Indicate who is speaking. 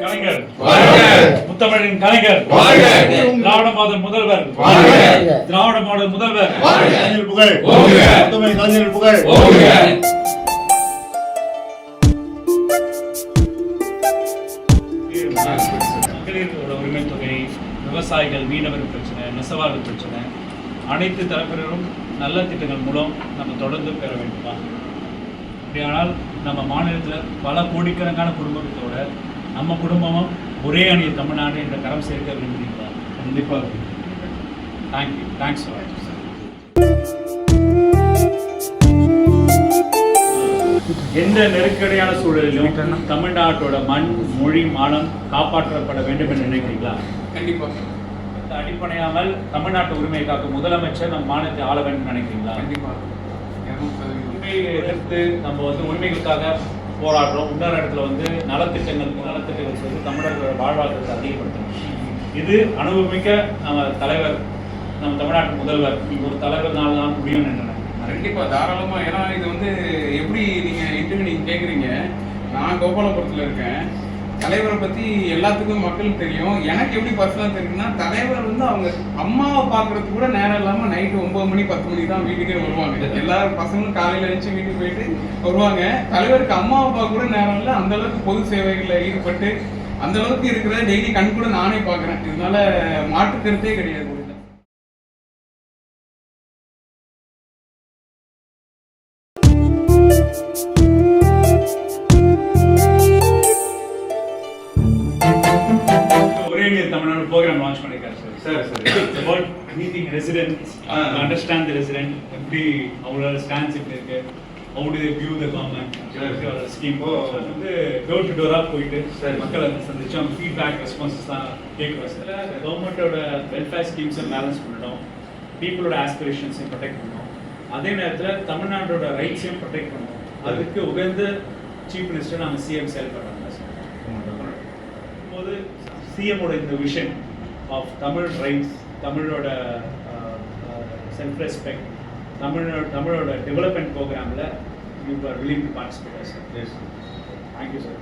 Speaker 1: கலைஞர்
Speaker 2: முத்தமிழின் கலைஞர் திராவிட model முதல்வர் திராவிட model முதல்வர்
Speaker 1: கலைஞர் புகழ் முத்தமிழ் கலைஞர் புகழ்.
Speaker 2: மகளிரோட உரிமை தொகை, விவசாயிகள் மீனவர் பிரச்சனை, நெசவாளர் பிரச்சனை, அனைத்து தரப்பினரும் நல்ல திட்டங்கள் மூலம் நம்ம தொடர்ந்து பெற வேண்டுமா? அப்படியானால் நம்ம மாநிலத்தில் பல கோடிக்கணக்கான குடும்பத்தோட நம்ம குடும்பமும் ஒரே அணியில் தமிழ்நாடு என்ற கரம் சேர்க்க விரும்புகிறீங்களா? கண்டிப்பாக. தேங்க்யூ. தேங்க்ஸ் ஃபார் எந்த நெருக்கடியான சூழலிலும் தமிழ்நாட்டோட மண், மொழி, மானம் காப்பாற்றப்பட வேண்டும் என்று நினைக்கிறீங்களா?
Speaker 3: கண்டிப்பாக.
Speaker 2: அடிப்படையாமல் தமிழ்நாட்டு உரிமையை காக்கும் முதலமைச்சர் நம் மாநிலத்தை ஆள வேண்டும் நினைக்கிறீங்களா?
Speaker 3: கண்டிப்பாக.
Speaker 2: உரிமையை எதிர்த்து நம்ம உரிமைகளுக்காக போராடுறோம். இன்னொரு இடத்துல நலத்திட்டங்கள் சொல்லி தமிழர்களோட வாழ்வாதாரத்தை அதிகப்படுத்தணும். இது அனுபவமிக்க நம்ம தலைவர், நம்ம தமிழ்நாட்டு முதல்வர் ஒரு தலைவர்னால தான் முடியும் என்று நினைக்கிறேன்.
Speaker 3: கண்டிப்பாக தாராளமாக. ஏன்னா இது எப்படி நீங்கள் இன்டர்வியூ கேட்குறீங்க. நான் கோபாலபுரத்தில் இருக்கேன். தலைவரை பற்றி எல்லாத்துக்கும் மக்களுக்கு தெரியும். எனக்கு எப்படி பர்சனலாக தெரியும்னா, தலைவர் அவங்க அம்மாவை பார்க்குறதுக்கு கூட நேரம் இல்லாமல் நைட்டு 9 மணி 10 மணி தான் வீட்டுக்கே வருவாங்க. எல்லாரும் பசங்களும் காலையில் எழுந்து வீட்டுக்கு போயிட்டு வருவாங்க. தலைவருக்கு அம்மாவை பார்க்க கூட நேரம் இல்லை. அந்தளவுக்கு பொது சேவைகளில் ஈடுபட்டு அந்தளவுக்கு இருக்கிற டெய்லி கண் கூட நானே பார்க்குறேன். இதனால மாற்று கருத்தே கிடையாது.
Speaker 2: தமிழ்நாடு ப்ரோக்ராம் லான்ச் பண்ணிருக்காரு sir. about meeting residents, understand the resident, எப்படி அவங்களோட ஸ்டான்ஸ் எப்படி இருக்கு, how do they view the government scheme. வந்து டோர் டு டோரா போயிட்டு மக்களை சந்திச்சு அவங்க ஃபீட்பேக் ரெஸ்பான்சஸ் தான் கேட்குறோம் சார். கவர்மெண்ட்டோட வெல்ஃபேர் ஸ்கீம்ஸை பேலன்ஸ் பண்ணணும், பீப்புளோட ஆஸ்பிரேஷன்ஸையும் ப்ரொடெக்ட் பண்ணணும், அதே நேரத்தில் தமிழ்நாட்டோட ரைட்ஸையும் ப்ரொடெக்ட் பண்ணணும். அதுக்கு உகந்த சீஃப் மினிஸ்டர் நம்ம சிஎம் செயல்படுறாங்க சார். போது சிஎமோட இந்த விஷன் ஆஃப் தமிழ் ரைட்ஸ், தமிழோட செல்ஃப் ரெஸ்பெக்ட், தமிழோட டெவலப்மெண்ட் ப்ரோக்ராமில் you are willing to participate sir. Thank you sir.